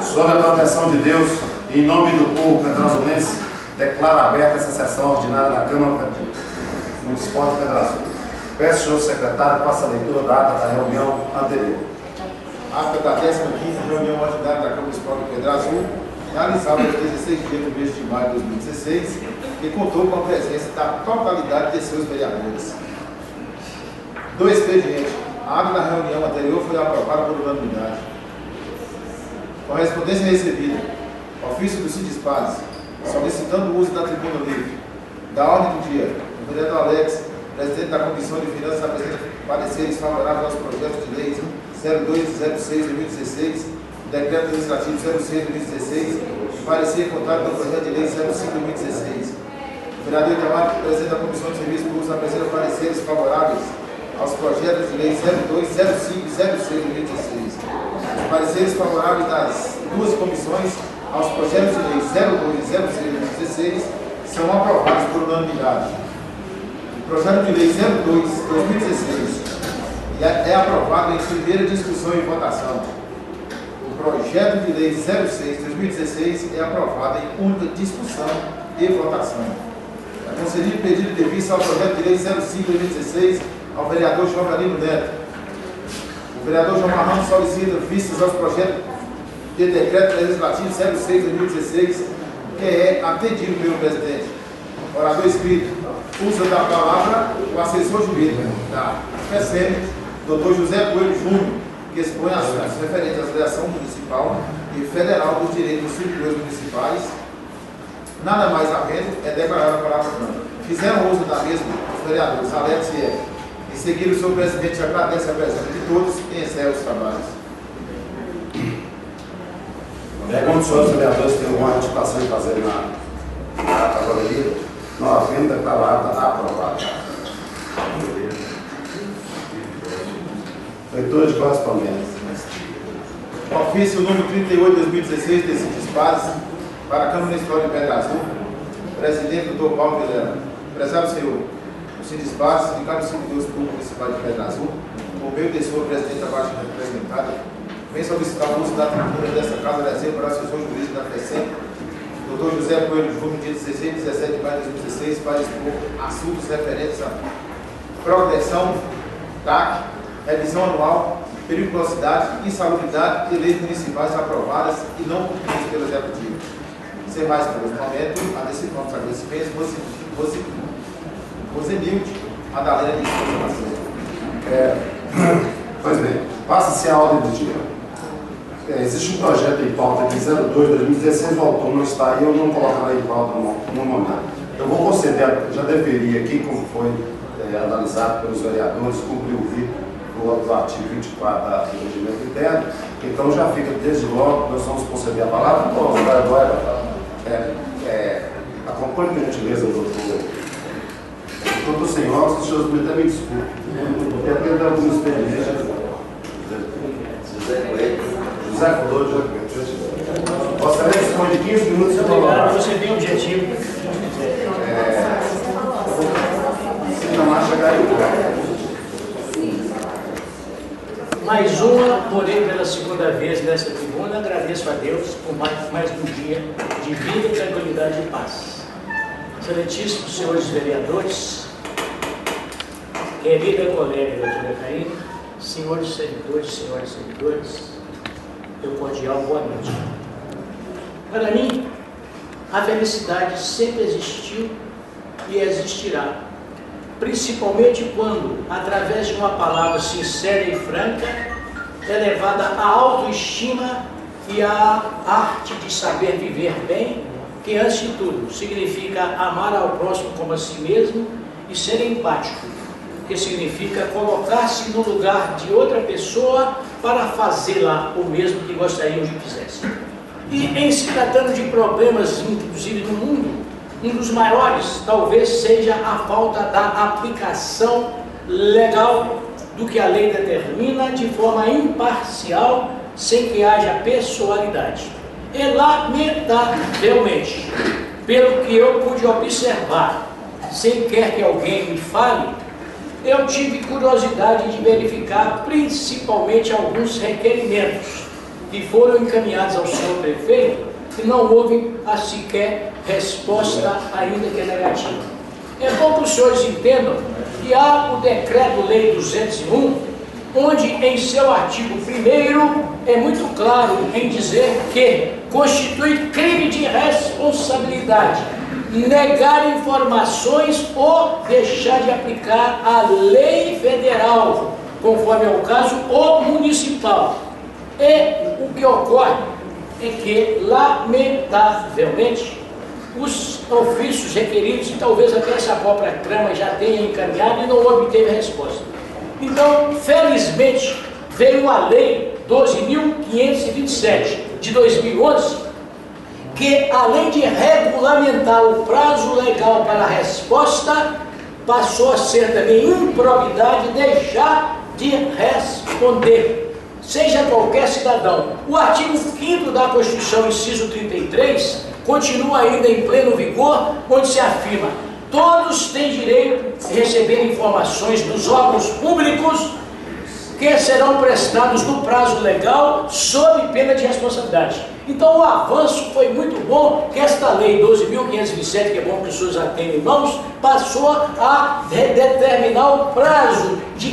Sob a proteção de Deus, em nome do povo pedrazolense, declaro aberta essa sessão ordinária da Câmara Municipal de Pedra Azul. Peço, senhor secretário, faça a leitura da ata da reunião anterior. Ata da 15ª reunião ordinária da Câmara Municipal de Pedra Azul, realizada no 16 dias do mês de maio de 2016, e contou com a presença da totalidade de seus vereadores. Do expediente, a ata da reunião anterior foi aprovada por unanimidade. Correspondência recebida, ofício do Sindispares, solicitando o uso da tribuna livre. Da ordem do dia, o vereador Alex, presidente da Comissão de Finanças, apresenta pareceres favoráveis aos projetos de lei 0206-2016, decreto legislativo 06-2016, e parecer contrário do projeto de lei 05-2016. O vereador Itamar, presidente da Comissão de Serviços Públicos, apresenta pareceres favoráveis aos projetos de lei 02, 05 e 06-2016. Os pareceres favoráveis das duas comissões aos projetos de lei 02 e 06-2016 são aprovados por unanimidade. O projeto de lei 02-2016 é aprovado em primeira discussão e votação. O projeto de lei 06-2016 é aprovado em única discussão e votação. É concedido pedido de vista ao projeto de lei 05-2016 ao vereador Jovelino Neto. O vereador João Marrão solicita vistas aos projetos de decreto legislativo 06-2016, que é atendido pelo presidente. Orador escrito, usa da palavra o assessor jurídico da FECEM, Dr. José Coelho Júnior, que expõe assuntos referentes à legislação municipal e federal dos direitos dos servidores municipais. Nada mais havendo, é declarada a palavra franca. Fizeram uso da mesma os vereadores Alex e Eva. Em seguida, o senhor presidente agradece a presença de todos e encerra os trabalhos. Pergunto os senhores vereadores têm alguma retificação de fazer na ata valeria. Não havendo, declaro a ata aprovada. Leitura de correspondência. Ofício número 38/2016 de Sindispares para a Câmara Municipal de Pedra Azul. Presidente Dr. Paulo Vilela. Prezado senhor, o Sindispares, Sindicato dos Servidores Públicos Municipal de Pedra Azul, por meio de sua presidente abaixo representada, vem solicitar o uso da tribuna desta casa de reserva para o assessor jurídico da FECEM, Dr. José Coelho Júnior, dia 16 e 17 de maio de 2016, para expor assuntos referentes à progressão, TAC, revisão anual, periculosidade, insalubridade e leis municipais aprovadas e não cumpridas pelo Executivo. Sem mais por esse momento, antecipamos agradecimentos, Rosenilde, Madalena de Souza. Pois bem, passa-se a ordem do dia. Existe um projeto em pauta de 02/2016, o autor não está aí, eu não colocarei em pauta no momento. Eu vou conceder, já deveria aqui, como foi analisado pelos vereadores, cumprir o rito do artigo 24 do regimento interno, então já fica desde logo, nós vamos conceder a palavra. Bom, o vereador acompanhe por gentileza o doutor senhor, os senhores até me desculpem, porque tem alguns experiências. José Coelho, gostaria de dispor de 15 minutos de obrigado, você tem objetivo. Não acha que Mais uma, porém pela segunda vez nessa tribuna, agradeço a Deus por mais um dia de vida, tranquilidade e paz. Excelentíssimos senhores vereadores, querida colega doutora Caína, senhores servidores, senhoras servidores, meu cordial boa noite. Para mim, a felicidade sempre existiu e existirá, principalmente quando, através de uma palavra sincera e franca, é levada a autoestima e a arte de saber viver bem, que, antes de tudo, significa amar ao próximo como a si mesmo e ser empático, que significa colocar-se no lugar de outra pessoa para fazê-la o mesmo que gostariam de que fizesse. E, em se tratando de problemas, inclusive no mundo, um dos maiores talvez seja a falta da aplicação legal do que a lei determina de forma imparcial, sem que haja pessoalidade. E, lamentavelmente, pelo que eu pude observar, sem quer que alguém me fale, eu tive curiosidade de verificar principalmente alguns requerimentos que foram encaminhados ao senhor prefeito e não houve a sequer resposta, ainda que negativa. É bom que os senhores entendam que há o Decreto-Lei 201, onde em seu artigo 1º é muito claro em dizer que constitui crime de responsabilidade negar informações ou deixar de aplicar a lei federal, conforme é o caso, ou municipal. E o que ocorre é que, lamentavelmente, os ofícios requeridos, e talvez até essa própria Câmara já tenha encaminhado e não obteve resposta. Então, felizmente, veio a Lei 12.527 de 2011, que além de regulamentar o prazo legal para a resposta, passou a ser também improbidade deixar de responder, seja qualquer cidadão. O artigo 5º da Constituição, inciso 33, continua ainda em pleno vigor, onde se afirma: todos têm direito a receber informações dos órgãos públicos que serão prestados no prazo legal, sob pena de responsabilidade. Então o avanço foi muito bom, que esta lei 12.527, que é bom que os senhores a tenham em mãos, passou a determinar o prazo de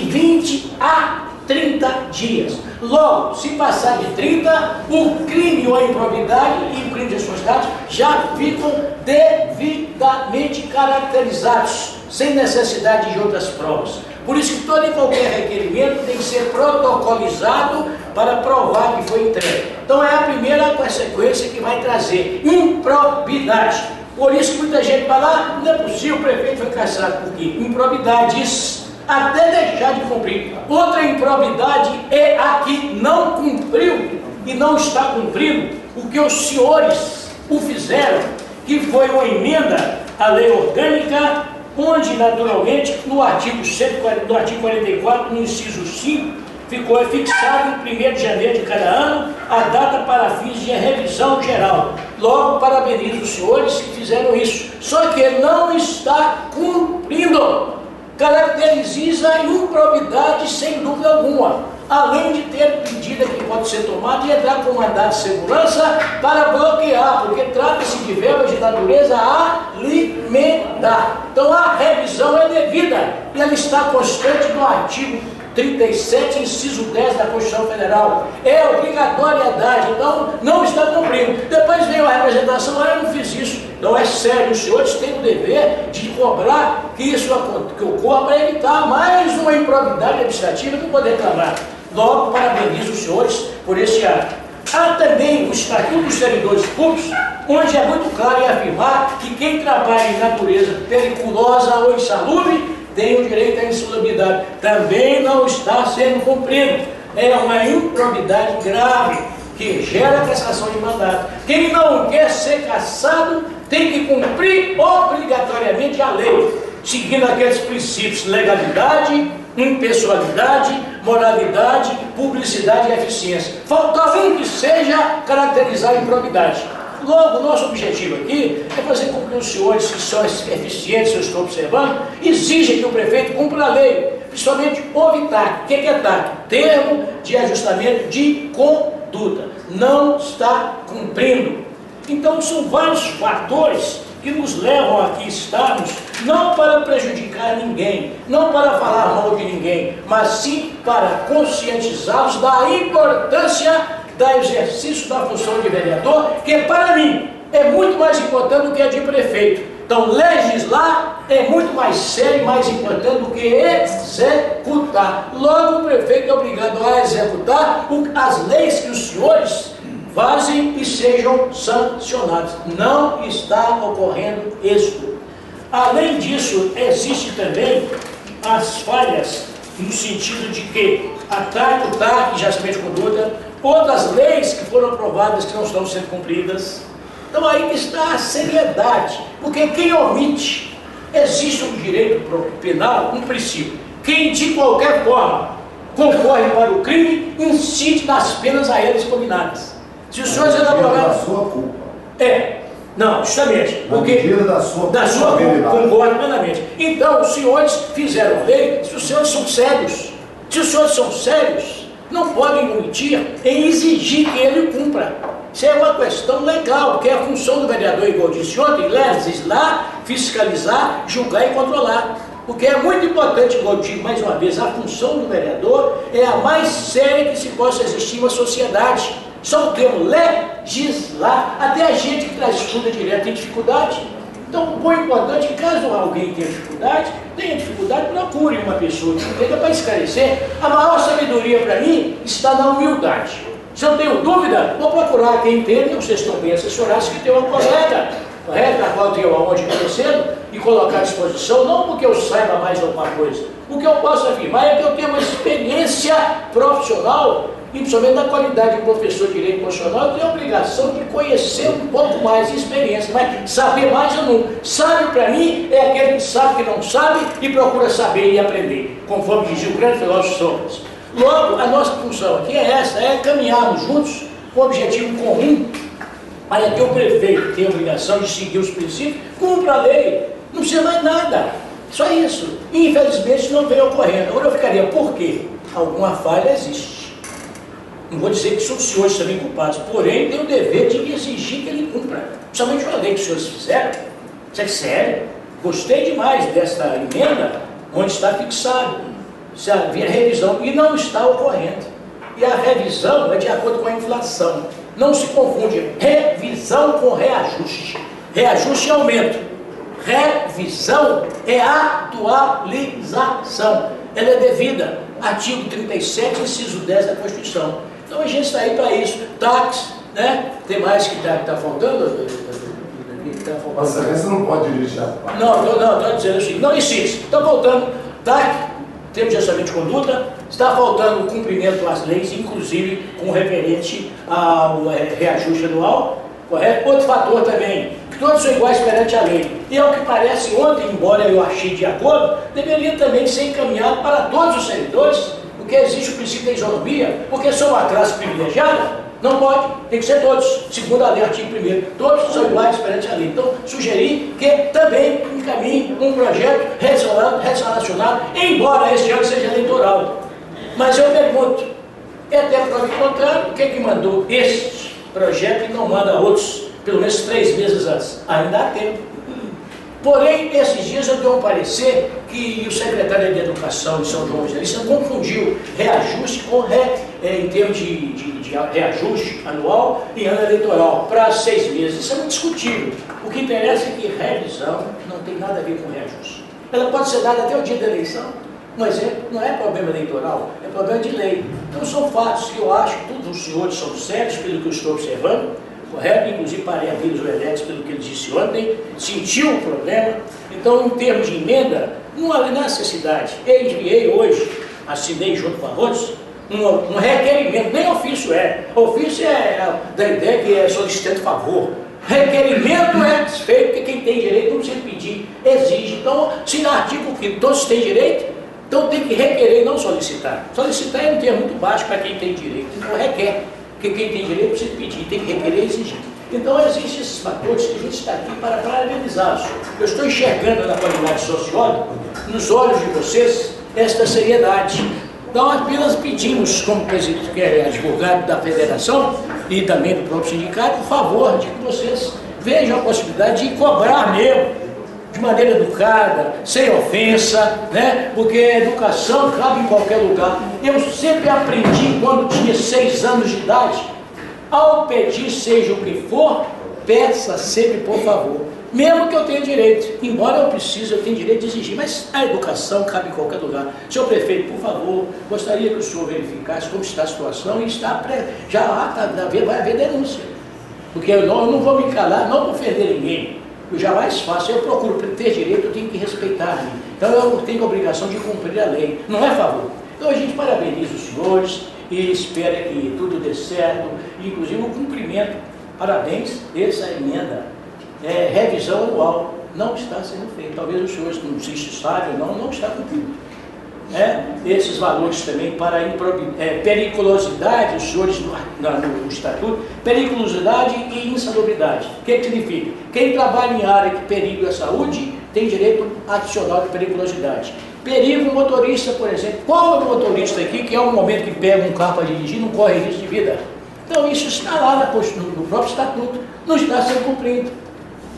20 a 30 dias. Logo, se passar de 30, o crime ou a improbidade e o crime de responsabilidade já ficam devidamente caracterizados, sem necessidade de outras provas. Por isso que todo e qualquer requerimento tem que ser protocolizado para provar que foi entregue. Então é a primeira consequência que vai trazer improbidade. Por isso que muita gente fala: não é possível, o prefeito foi cassado. Por quê? Improbidades até deixar de cumprir. Outra improbidade é a que não cumpriu e não está cumprindo o que os senhores o fizeram, que foi uma emenda à lei orgânica, onde naturalmente no artigo 44, no inciso 5, ficou fixado em 1º de janeiro de cada ano a data para fins de revisão geral. Logo, parabenizo os senhores que fizeram isso, só que não está cumprindo. Caracteriza a improbidade sem dúvida alguma, além de ter medida que pode ser tomada e entrar com mandado de segurança para bloquear, porque trata-se de verbas de natureza alimentar. Então a revisão é devida e ela está constante no artigo 37, inciso 10 da Constituição Federal. É obrigatoriedade, então não está cumprindo. Depois veio a representação: eu não fiz isso. Não é sério, os senhores têm o dever de cobrar que isso ocorra para evitar mais uma improbidade administrativa do poder reclamar. Logo, parabenizo os senhores por esse ato. Há também o Estatuto dos Servidores Públicos, onde é muito claro em afirmar que quem trabalha em natureza periculosa ou insalubre tem o direito à insalubridade. Também não está sendo cumprido. É uma improbidade grave que gera cassação de mandato. Quem não quer ser cassado tem que cumprir obrigatoriamente a lei, seguindo aqueles princípios: legalidade, impessoalidade, moralidade, publicidade e eficiência. Falta um que seja caracterizar a improbidade. Logo, nosso objetivo aqui é fazer com que os senhores que são eficientes, eu estou observando, exigem que o prefeito cumpra a lei, principalmente o TAC. O que é TAC? Termo de ajustamento de conduta. Não está cumprindo. Então são vários fatores que nos levam aqui estarmos, não para prejudicar ninguém, não para falar mal de ninguém, mas sim para conscientizá-los da importância do exercício da função de vereador, que para mim é muito mais importante do que a de prefeito. Então legislar é muito mais sério e mais importante do que executar. Logo, o prefeito é obrigado a executar as leis que os senhores fazem e sejam sancionados. Não está ocorrendo êxito. Além disso, existe também as falhas no sentido de que ataque, o TAC, jacimento de conduta, outras leis que foram aprovadas que não estão sendo cumpridas. Então aí está a seriedade, porque quem omite, existe um direito penal, um princípio: quem de qualquer forma concorre para o crime, incide nas penas a eles combinadas. Se os senhores elaborarem... da sua culpa. Não, justamente, na porque medida da sua culpa, concordo plenamente. Então, os senhores fizeram lei, se os senhores são sérios, não podem omitir em exigir que ele cumpra. Isso é uma questão legal, porque é a função do vereador, igual disse ontem, legislar, fiscalizar, julgar e controlar. Porque é muito importante, igual eu digo mais uma vez, a função do vereador é a mais séria que se possa existir em uma sociedade. Só o termo legislar, até a gente que traz estudo direto tem dificuldade. Então, o importante é que caso alguém tenha dificuldade, procure uma pessoa que entenda para esclarecer. A maior sabedoria para mim está na humildade. Se eu tenho dúvida, vou procurar quem entende, vocês estão bem assessorados, que tem uma colega, correto? A qual eu tenho aonde conhecendo e colocar à disposição, não porque eu saiba mais alguma coisa. O que eu posso afirmar é que eu tenho uma experiência profissional, e principalmente na qualidade de professor de direito constitucional, eu tenho a obrigação de conhecer um pouco mais de experiência, mas saber mais ou não. Sábio para mim é aquele que sabe que não sabe e procura saber e aprender, conforme dizia o grande filósofo Sócrates. Logo, a nossa função aqui é essa, é caminharmos juntos com um objetivo comum, para que o prefeito tenha a obrigação de seguir os princípios, cumpra a lei, não precisa mais nada, só isso. E infelizmente não vem ocorrendo. Agora eu ficaria, por quê? Alguma falha existe. Não vou dizer que são os senhores também culpados, porém tem o dever de exigir que ele cumpra. Principalmente uma lei que os senhores fizeram. Isso é sério. Gostei demais desta emenda, onde está fixado se havia revisão, e não está ocorrendo. E a revisão é de acordo com a inflação. Não se confunde revisão com reajuste. Reajuste é aumento. Revisão é atualização. Ela é devida. Artigo 37, inciso 10 da Constituição. Então a gente está aí para isso. Táxi, né? Tem mais que está faltando? Nossa, você não pode dirigir a parte. Não, estou dizendo assim. Não insiste. Está faltando táxi, termo de orçamento de conduta, está faltando o cumprimento às leis, inclusive com referente ao reajuste anual, correto? Outro fator também, que todos são iguais perante a lei. E ao que parece, ontem, embora eu achei de acordo, deveria também ser encaminhado para todos os servidores, porque existe o princípio da isonomia, porque sou uma classe privilegiada, não pode, tem que ser todos, segundo a lei, artigo 1º, todos são iguais perante a lei. Então, sugeri que também encaminhe um projeto relacionado, embora este ano seja eleitoral. Mas eu pergunto, é até prova contrário, quem que mandou este projeto e não manda outros, pelo menos 3 meses antes? Ainda há tempo. Porém, esses dias eu dei um parecer que o secretário de Educação de São João Evangelista confundiu reajuste com em termos de reajuste anual e ano eleitoral para 6 meses. Isso é muito discutível. O que interessa é que revisão não tem nada a ver com reajuste. Ela pode ser dada até o dia da eleição, mas não é problema eleitoral, é problema de lei. Então são fatos que eu acho que todos os senhores são sérios pelo que eu estou observando, correto? Inclusive parei a ver o Elex pelo que ele disse ontem, sentiu o problema. Então, em termos de emenda, não há necessidade. Eu enviei hoje, assinei junto com a outros, um requerimento, nem ofício é. Ofício é da ideia que é solicitando favor. Requerimento é feito, porque quem tem direito não precisa pedir, exige. Então, se no artigo que todos têm direito, então tem que requerer, não solicitar. Solicitar é um termo muito baixo para quem tem direito, então requer. Porque quem tem direito precisa pedir, tem que requerer e exigir. Então existem esses fatores que a gente está aqui para parabenizá-los. Eu estou enxergando na qualidade socióloga, nos olhos de vocês, esta seriedade. Então apenas pedimos, como presidente, que é advogado da federação e também do próprio sindicato, por favor, de que vocês vejam a possibilidade de cobrar mesmo, de maneira educada, sem ofensa, né? Porque a educação cabe em qualquer lugar. Eu sempre aprendi, quando tinha 6 anos de idade, ao pedir seja o que for, peça sempre por favor. Mesmo que eu tenha direito, embora eu precise, eu tenho direito de exigir, mas a educação cabe em qualquer lugar. Senhor prefeito, por favor, gostaria que o senhor verificasse como está a situação e vai haver denúncia. Porque eu não vou me calar, não vou ofender ninguém. Eu jamais faço, eu procuro ter direito, eu tenho que respeitar a lei. Então eu tenho a obrigação de cumprir a lei, não é favor. Então a gente parabeniza os senhores e espera que tudo dê certo, inclusive o cumprimento. Parabéns, essa emenda, revisão anual, não está sendo feita. Talvez os senhores, não sei se sabem ou não está cumprido. Esses valores também para periculosidade, os senhores no estatuto, periculosidade e insalubridade. O que significa? Quem trabalha em área que perigo à saúde tem direito adicional de periculosidade. Perigo motorista, por exemplo. Qual é o motorista aqui que é o momento que pega um carro para dirigir não corre risco de vida? Então isso está lá no próprio estatuto, não está sendo cumprido.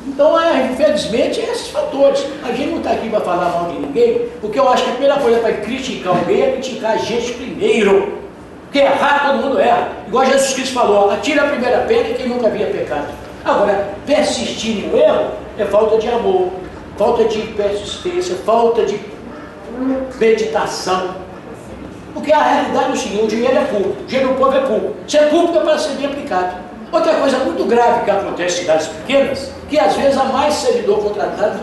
Então, infelizmente, esses fatores. A gente não está aqui para falar mal de ninguém, porque eu acho que a primeira coisa para criticar alguém é criticar a gente primeiro. Porque errar, todo mundo erra. Igual Jesus Cristo falou, atira a primeira pedra quem nunca havia pecado. Agora, persistir no erro é falta de amor, falta de persistência, falta de meditação. Porque a realidade é o seguinte, o dinheiro é público, o dinheiro do povo é público. Se é público é para ser bem aplicado. Outra coisa muito grave que acontece em cidades pequenas, que às vezes há mais servidor contratado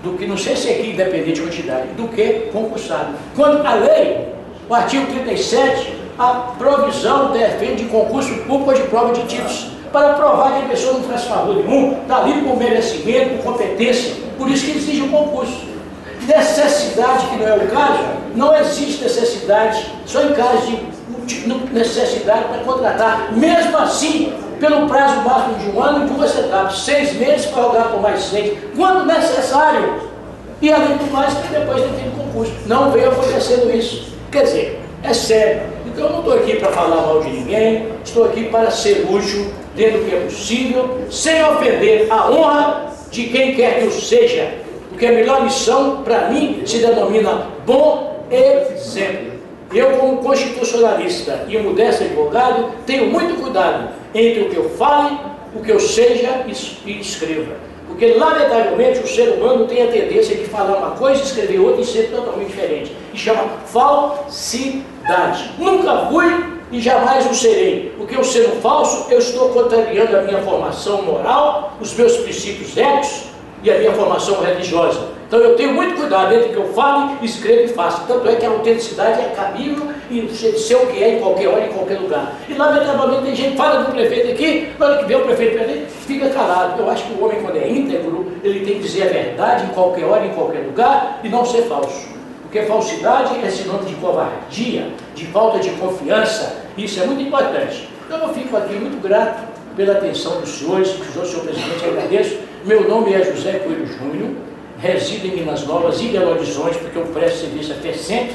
do que não sei se aqui independente de quantidade, do que concursado. Quando a lei, o artigo 37, a provisão defende de concurso público de prova de títulos, para provar que a pessoa não faz favor nenhum, está ali por merecimento, por competência, por isso que exige um concurso. Necessidade, que não é o caso, não existe necessidade, só em caso de necessidade para contratar, mesmo assim, pelo prazo máximo de 1 ano e 2 etapas, 6 meses para rogar por mais 6, quando necessário, e além do mais, que depois tem concurso. Não veio acontecendo isso. Quer dizer, é sério. Então eu não estou aqui para falar mal de ninguém, estou aqui para ser útil dentro do que é possível, sem ofender a honra de quem quer que eu seja, porque a melhor missão, para mim, se denomina bom exemplo. Eu, como constitucionalista e modesto advogado, tenho muito cuidado entre o que eu fale, o que eu seja e escreva. Porque, lamentavelmente, o ser humano tem a tendência de falar uma coisa e escrever outra e ser totalmente diferente. E chama falsidade. Nunca fui e jamais o serei. Porque eu sendo falso, eu estou contrariando a minha formação moral, os meus princípios éticos e a minha formação religiosa. Então eu tenho muito cuidado entre o que eu falo, escrevo e faço. Tanto é que a autenticidade é cabível e ser o que é em qualquer hora, em qualquer lugar. E lamentavelmente tem gente que fala do prefeito aqui, na hora que vê o prefeito fica calado. Eu acho que o homem, quando é íntegro, ele tem que dizer a verdade em qualquer hora, em qualquer lugar e não ser falso. Porque falsidade é sinônimo de covardia, de falta de confiança. Isso é muito importante. Então eu fico aqui muito grato pela atenção dos senhores, senhor presidente, agradeço. Meu nome é José Coelho Júnior, resido em Minas Novas e Belo Horizonte, porque eu presto serviço a FECENT,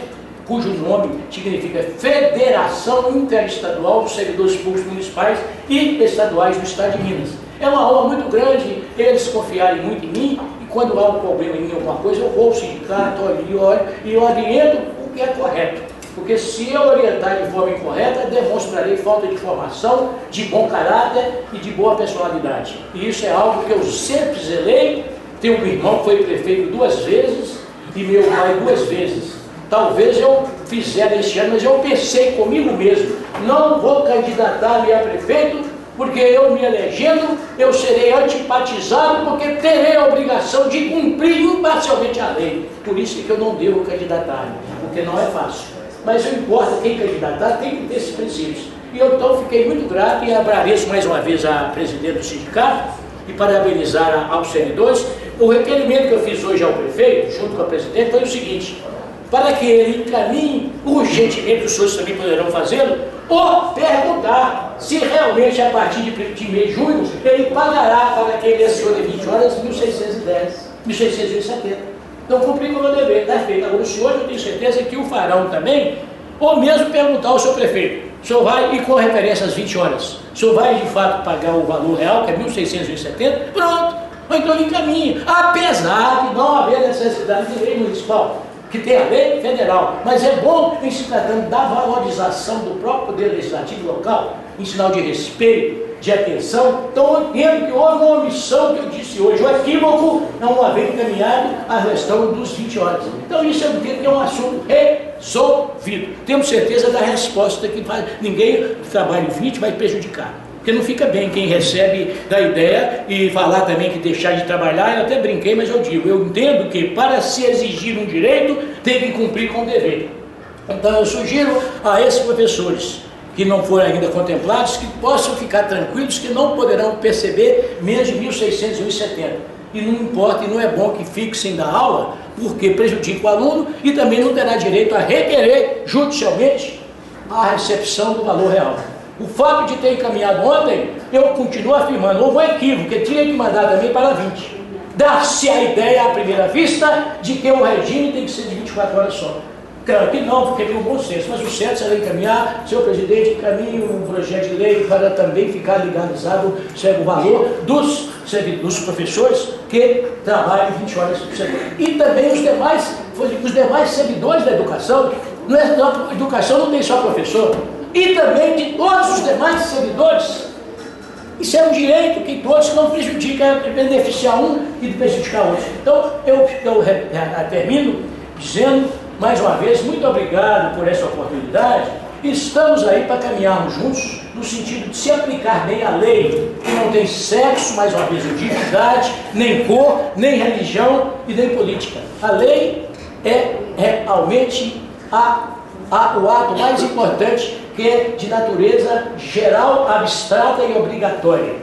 cujo nome significa Federação Interestadual dos Servidores Públicos Municipais e Estaduais do Estado de Minas. É uma honra muito grande eles confiarem muito em mim, e quando há um problema em mim, alguma coisa, eu vou ao sindicato, olho e oriento o que é correto. Porque se eu orientar de forma incorreta, demonstrarei falta de formação, de bom caráter e de boa personalidade. E isso é algo que eu sempre zelei. Tenho um irmão que foi prefeito 2 vezes e meu pai 2 vezes. Talvez eu fizesse este ano, mas eu pensei comigo mesmo, não vou candidatar-me a prefeito, porque eu me elegendo, eu serei antipatizado, porque terei a obrigação de cumprir imparcialmente a lei. Por isso que eu não devo candidatar-me, porque não é fácil. Mas não importa quem candidatar, tem que ter esses princípios. E eu então fiquei muito grato e agradeço mais uma vez a presidente do sindicato e parabenizar aos servidores. O requerimento que eu fiz hoje ao prefeito, junto com a presidente, foi o seguinte: para que ele encaminhe urgentemente, os senhores também poderão fazê-lo, ou perguntar se realmente a partir de mês de junho ele pagará para quem leciona 20 horas 1.610, 1.670. Então cumpri com o meu dever, está feito. Agora os senhores, eu tenho certeza que o farão também, ou mesmo perguntar ao seu prefeito: o senhor vai, e com referência às 20 horas, o senhor vai de fato pagar o valor real, que é 1.670? Pronto, ou então ele encaminha, apesar de não haver necessidade de lei municipal, que tem a lei federal, mas é bom, em se tratando da valorização do próprio poder legislativo local, em sinal de respeito, de atenção. Então eu entendo que houve uma omissão que eu disse hoje, o equívoco não haver encaminhado a questão dos 20 horas. Então isso eu entendo que é um assunto resolvido. Temos certeza da resposta que ninguém que trabalha em 20 vai prejudicar. Porque não fica bem quem recebe da ideia e falar também que deixar de trabalhar. Eu até brinquei, mas eu digo, eu entendo que para se exigir um direito, tem que cumprir com o dever. Então eu sugiro a esses professores que não foram ainda contemplados, que possam ficar tranquilos, que não poderão perceber menos de 1.670. E não importa, e não é bom que fixem da aula, porque prejudica o aluno e também não terá direito a requerer judicialmente a recepção do valor real. O fato de ter encaminhado ontem, eu continuo afirmando, houve um equívoco, que tinha que mandar também para 20. dar-se a ideia à primeira vista de que o regime tem que ser de 24 horas só. Claro que não, porque tem um bom senso, mas o certo será encaminhar, senhor presidente, encaminhe um projeto de lei para também ficar legalizado o valor dos professores que trabalham 20 horas por semana. E também os demais servidores da educação. A educação não tem só professor, e também de todos os demais servidores. Isso é um direito que todos não prejudicam, beneficiar um e prejudicar outro. Então, eu termino dizendo, mais uma vez, muito obrigado por essa oportunidade. Estamos aí para caminharmos juntos, no sentido de se aplicar bem a lei, que não tem sexo, mais uma vez, idade, nem cor, nem religião e nem política. A lei é realmente o ato mais importante, que é de natureza geral, abstrata e obrigatória.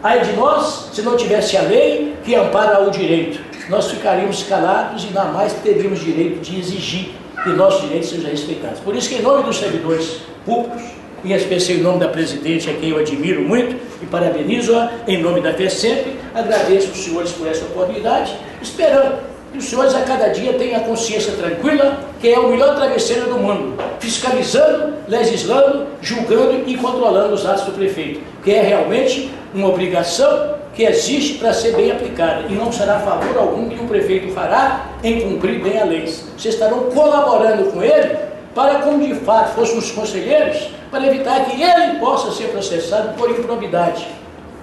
Aí de nós, se não tivesse a lei que ampara o direito, nós ficaríamos calados e ainda mais teríamos direito de exigir que nossos direitos sejam respeitados. Por isso que, em nome dos servidores públicos, em especial em nome da presidente, a quem eu admiro muito e parabenizo-a, em nome da FECEMP, agradeço aos senhores por essa oportunidade, esperando que os senhores a cada dia tenham a consciência tranquila, que é o melhor travesseiro do mundo, fiscalizando, legislando, julgando e controlando os atos do prefeito, que é realmente uma obrigação que existe para ser bem aplicada, e não será favor algum que o prefeito fará em cumprir bem a lei. Vocês estarão colaborando com ele para, como de fato fôssemos conselheiros, para evitar que ele possa ser processado por improbidade.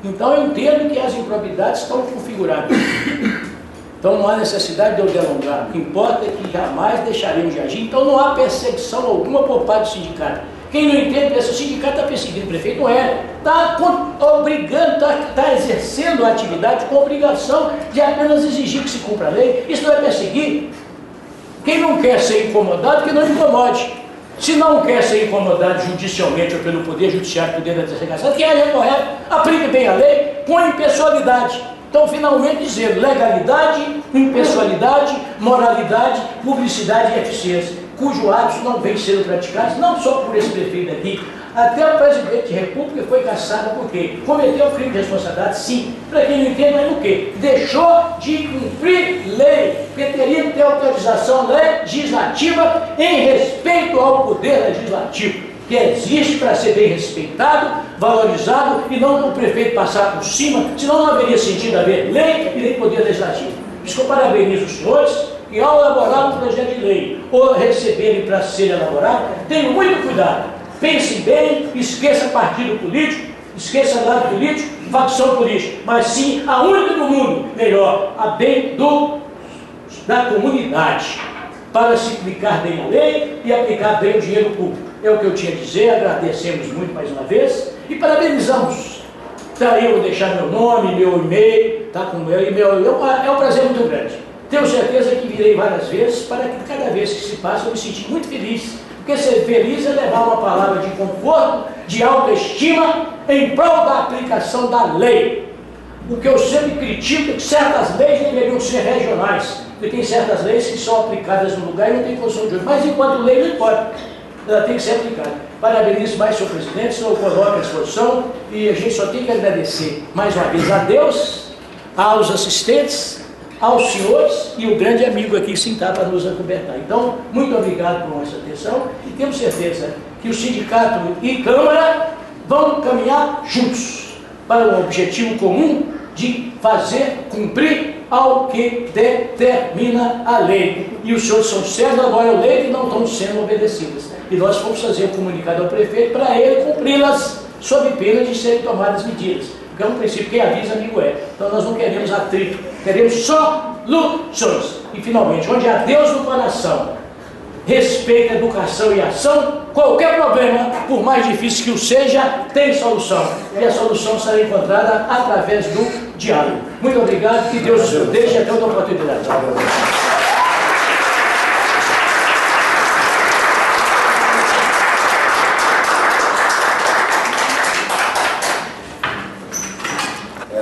Então eu entendo que as improbidades estão configuradas. Então não há necessidade de eu delongar. O que importa é que jamais deixaremos de agir. Então não há perseguição alguma por parte do sindicato. Quem não entende que esse sindicato está perseguindo o prefeito, não é. Está obrigando, está exercendo a atividade com obrigação de apenas exigir que se cumpra a lei. Isso não é perseguir. Quem não quer ser incomodado, que não incomode. Se não quer ser incomodado judicialmente ou pelo Poder Judiciário, Poder da Terceira, que é correto, aplique bem a lei com impessoalidade. Então, finalmente dizer legalidade, impessoalidade, moralidade, publicidade e eficiência, cujos atos não vêm sendo praticados, não só por esse prefeito aqui, até o presidente da República foi caçado por quê? Cometeu crime de responsabilidade, sim. Para quem não entende, mas o quê? Deixou de cumprir lei, porque teria que ter autorização legislativa em respeito ao poder legislativo, que existe para ser bem respeitado, valorizado, e não o prefeito passar por cima, senão não haveria sentido haver lei e nem poder legislativo. Por isso que eu parabenizo os senhores, que ao elaborar um projeto de lei, ou receberem para ser elaborado, tenham muito cuidado. Pensem bem, esqueça partido político, esqueça lado político, facção política, mas sim a única do mundo, melhor, a bem da comunidade, para se aplicar bem a lei e aplicar bem o dinheiro público. É o que eu tinha a dizer, agradecemos muito mais uma vez e parabenizamos. Daí eu vou deixar meu nome, meu e-mail, tá com meu e-mail, é um prazer muito grande. Tenho certeza que virei várias vezes, para que cada vez que se passa eu me senti muito feliz, porque ser feliz é levar uma palavra de conforto, de autoestima, em prol da aplicação da lei. O que eu sempre critico é que certas leis deveriam ser regionais, porque tem certas leis que são aplicadas no lugar e não tem função de outro, mas enquanto lei não importa. Ela tem que ser aplicada. Parabenizo mais, senhor presidente, o senhor coloca a exposição e a gente só tem que agradecer mais uma vez a Deus, aos assistentes, aos senhores e o grande amigo aqui sentado para nos acobertar. Então, muito obrigado por essa atenção e temos certeza que o sindicato e Câmara vão caminhar juntos para um objetivo comum de fazer cumprir ao que determina a lei. E os senhores são sérios, agora a lei que não estão sendo obedecidas. E nós vamos fazer o comunicado ao prefeito para ele cumpri-las sob pena de serem tomadas medidas. Porque é um princípio, quem avisa, amigo é. Então nós não queremos atrito, queremos soluções. E finalmente, onde há Deus no coração, respeito à educação e ação, qualquer problema, por mais difícil que o seja, tem solução. E a solução será encontrada através do diálogo. Muito obrigado, que Deus os proteja e até outra oportunidade.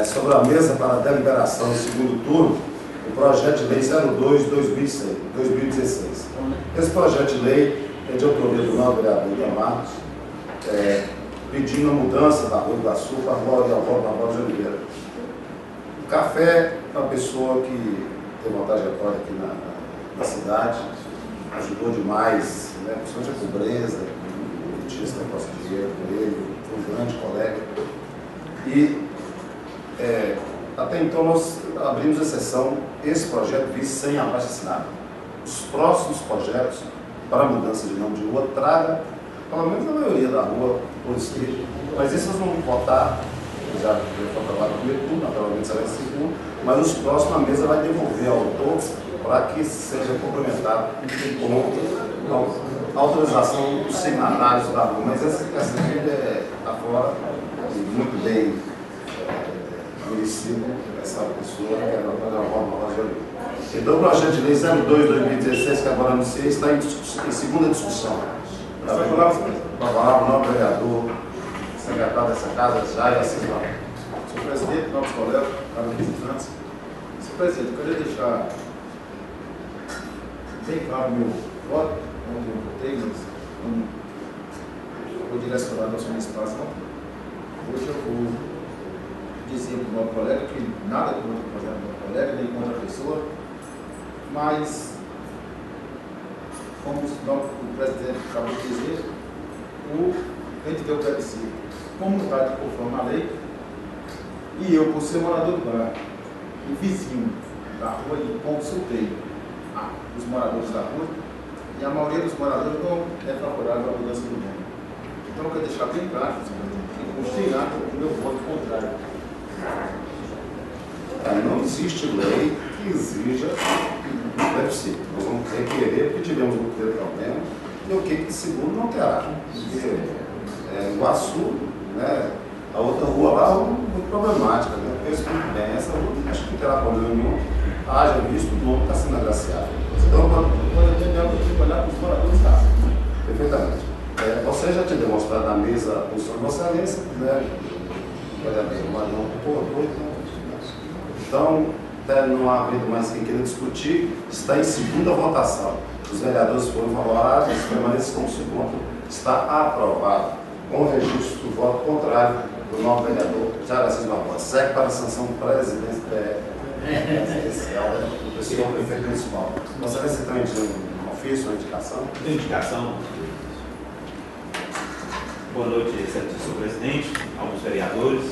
Sobre a mesa para a deliberação do segundo turno, o projeto de lei 02/2016. Esse projeto de lei é de autoria do novo vereador Itamar, pedindo a mudança da Rua do Iguaçu para a Rua de Oliveira. O café é uma pessoa que tem uma trajetória aqui na cidade, ajudou demais, né, principalmente a pobreza, eu tinha esse negócio de dinheiro com ele, foi um grande colega. E até então nós abrimos exceção, esse projeto visa sem abaixo assinado. Os próximos projetos para a mudança de nome de rua traga, pelo menos a maioria da rua, por escrito, mas esses vão votar, já foi aprovado no primeiro turno, naturalmente será em segundo, mas os próximos a mesa vai devolver ao autor para que seja complementado com a autorização dos signatários da rua. Mas essa ainda está fora, e muito bem conhecido, essa pessoa que é a doutora Roma Rogério. Então o projeto de lei 02/2016, que agora anunciei, está em segunda discussão. Para falar o novo vereador, secretário dessa casa, Jair Assis Barros. Senhor presidente, novos colegas, caros visitantes. Senhor presidente, eu queria deixar bem claro o meu voto, onde eu votei, mas não vou direcionar nossa participação. Hoje eu vou dizer para o meu colega que nada contra o projeto do meu colega, nem contra a pessoa, mas, como o presidente acabou de dizer, a gente deu o plebiscito comunitário conforme a lei, e eu, por ser morador do bairro e vizinho da rua, e consultei os moradores da rua, e a maioria dos moradores não é favorável à mudança do nome. Então, eu quero deixar bem claro, que constigar o meu voto contrário. Não existe lei que exija o plebiscito. Nós vamos requerer porque tivemos um primeiro problema, e o que segundo não terá. Porque Iguaçu, né, a outra rua lá é muito problemática, né? Eu conheço muito bem. Essa rua acho que não terá problema nenhum, haja visto o nome está sendo agraciado. Então, quando eu tenho que olhar para os moradores da rua. Perfeitamente. Você já tinha demonstrado na mesa a posição de Vossa Excelência, né? Então, não há havido mais quem queira discutir, está em segunda votação. Os vereadores foram favoráveis, permanecem como segundo, está aprovado, com o registro do voto contrário do novo vereador Jair Assis Barbosa. Segue para a sanção presidencial do senhor prefeito municipal. Vossa Excelência também tinha um ofício, uma indicação? Indicação. Boa noite, senhor presidente, alguns vereadores,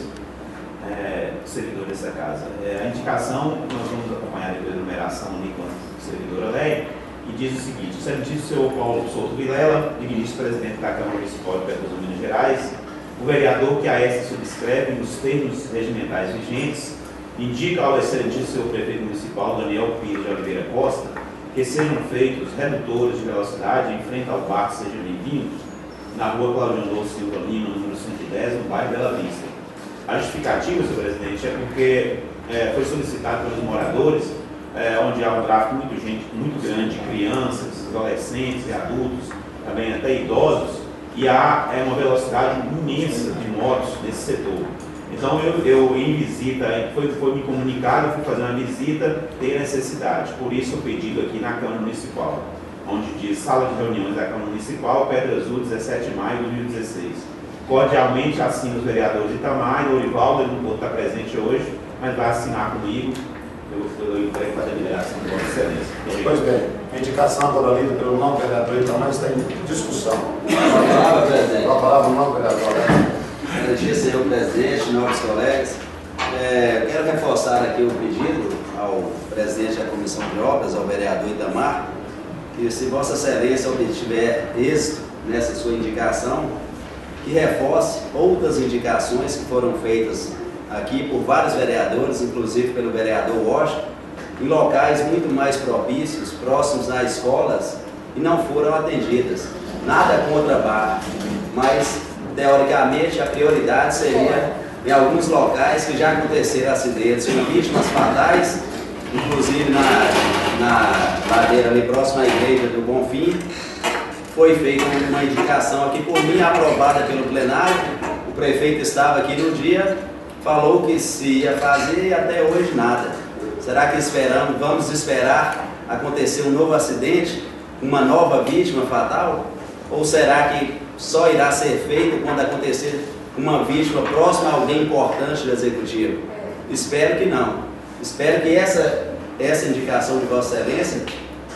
servidor dessa casa. A indicação, nós vamos acompanhar a enumeração ali com a servidora Leia, e diz o seguinte: o excelentíssimo senhor Paulo Souto Vilela, ministro-presidente da Câmara Municipal de Pernambuco, Minas Gerais, o vereador que a esta subscreve nos termos regimentais vigentes, indica ao excelentíssimo senhor prefeito municipal, Daniel Pires de Oliveira Costa, que sejam feitos redutores de velocidade em frente ao Parque Seja Bem-vindo, na rua Claudio Silva Lima, número 110, no bairro Bela Vista. A justificativa, senhor presidente, é porque foi solicitado pelos moradores, onde há um tráfego muito grande de crianças, adolescentes e adultos, também até idosos, e há uma velocidade imensa de motos nesse setor. Então eu em visita, foi me comunicado, eu fui fazer uma visita, tem necessidade, por isso o pedido aqui na Câmara Municipal, onde diz Sala de Reuniões da Câmara Municipal, Pedra Azul, 17 de maio de 2016. Cordialmente assino os vereadores Itamar e Orivaldo, ele não pode estar presente hoje, mas vai assinar comigo, eu entrego para a deliberação de Vossa Excelência. Pois bem, a indicação agora lida pelo novo vereador Itamar está em discussão. Palavra, presidente. A palavra do novo vereador. Bom dia, senhor presidente, novos colegas. Quero reforçar aqui o pedido ao presidente da Comissão de Obras, ao vereador Itamar, que se Vossa Excelência obtiver êxito nessa sua indicação, que reforce outras indicações que foram feitas aqui por vários vereadores, inclusive pelo vereador Washington, em locais muito mais propícios, próximos às escolas, e não foram atendidas. Nada contra a Barra, mas, teoricamente, a prioridade seria em alguns locais que já aconteceram acidentes com vítimas fatais, inclusive na ladeira ali próxima à igreja do Bonfim. Foi feita uma indicação aqui por mim, aprovada pelo plenário. O prefeito estava aqui no dia, falou que se ia fazer e até hoje nada. Será que vamos esperar acontecer um novo acidente, uma nova vítima fatal? Ou será que só irá ser feito quando acontecer uma vítima próxima a alguém importante do executivo? Espero que não. Espero que essa indicação de Vossa Excelência,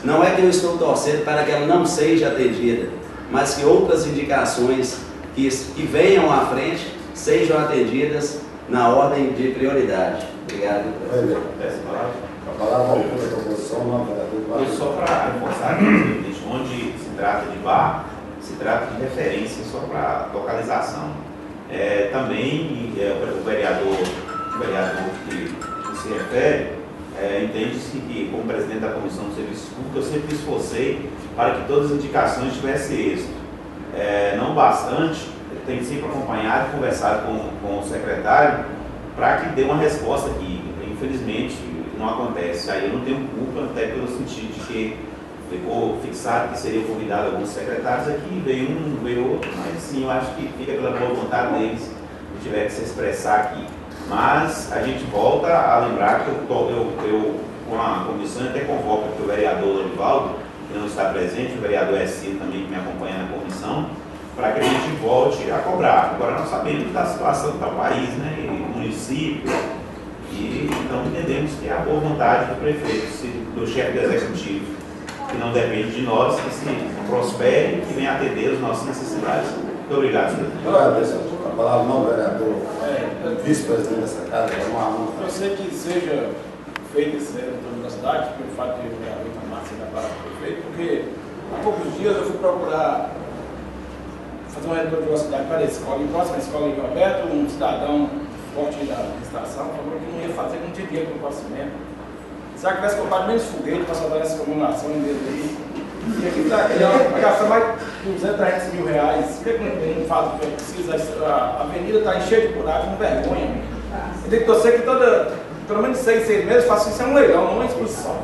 não é que eu estou torcendo para que ela não seja atendida, mas que outras indicações que venham à frente sejam atendidas na ordem de prioridade. Obrigado. A palavra ao da proposição, não, vereador. Só para reforçar, presidente, onde se trata de bar, se trata de referência só para localização. Também o vereador que se refere, entende-se que, como presidente da Comissão de Serviços Públicos, eu sempre me esforcei para que todas as indicações tivessem êxito. Não bastante, tem sempre acompanhado e conversado com o secretário para que dê uma resposta aqui. Infelizmente, não acontece. Aí eu não tenho culpa, até pelo sentido de que ficou fixado que seria convidado alguns secretários aqui, veio um, não veio outro, mas sim, eu acho que fica pela boa vontade deles, se tiver que se expressar aqui. Mas a gente volta a lembrar que eu com a comissão, até convoco aqui o vereador Lorivaldo, que não está presente, o vereador Essir também que me acompanha na comissão, para que a gente volte a cobrar. Agora nós sabemos da situação do país, né, e do município, e então entendemos que é a boa vontade do prefeito, do chefe do executivo, que não depende de nós, que se prospere e que venha atender as nossas necessidades. Muito obrigado, senhor. A palavra não, vereador. Vice-presidente dessa casa, eu sei que seja feito esse retorno da cidade, pelo fato de o vereador Itamar ser da palavra do prefeito, porque há poucos dias eu fui procurar fazer um retorno de velocidade para a escola, em próxima escola em Roberto, um cidadão forte da administração falou que não ia fazer, não tinha dinheiro para o passamento. Se ela tivesse comprado menos foguete para soltar essa comemoração dele aí, e aqui está, ele vai gastar mais de 200, 300 mil reais. Por que não faz o que precisa? A avenida está cheia de buracos, com vergonha. Ele tem que torcer que pelo menos 6 meses, faça isso, é um leilão, não é uma exposição.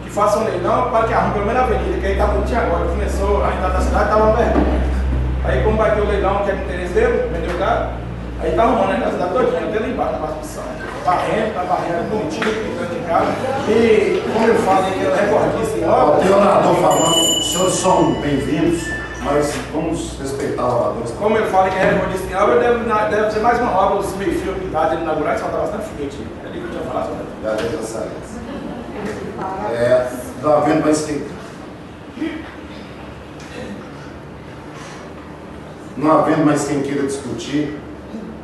Que faça um leilão para que arrume pelo menos a avenida, que aí está bonitinho agora. Começou a entrada da cidade, estava uma vergonha. Aí como vai ter o leilão, que é no interesse dele, vendeu o carro, aí está arrumando a cidade todinha, até lá embaixo na construção. Está varrendo, bonitinho, pintando de casa. E como eu falo, ele é recordista em obras. O orador falando, os senhores são bem-vindos, mas vamos respeitar o orador. Como eu falo que é recordista em obra, deve ser mais uma obra, os meio-fio pintados ele inaugurar, só está bastante foguete. É ali que eu tinha falado sobre isso. Vereador Excelência. Não havendo mais quem. Não havendo mais quem queira discutir,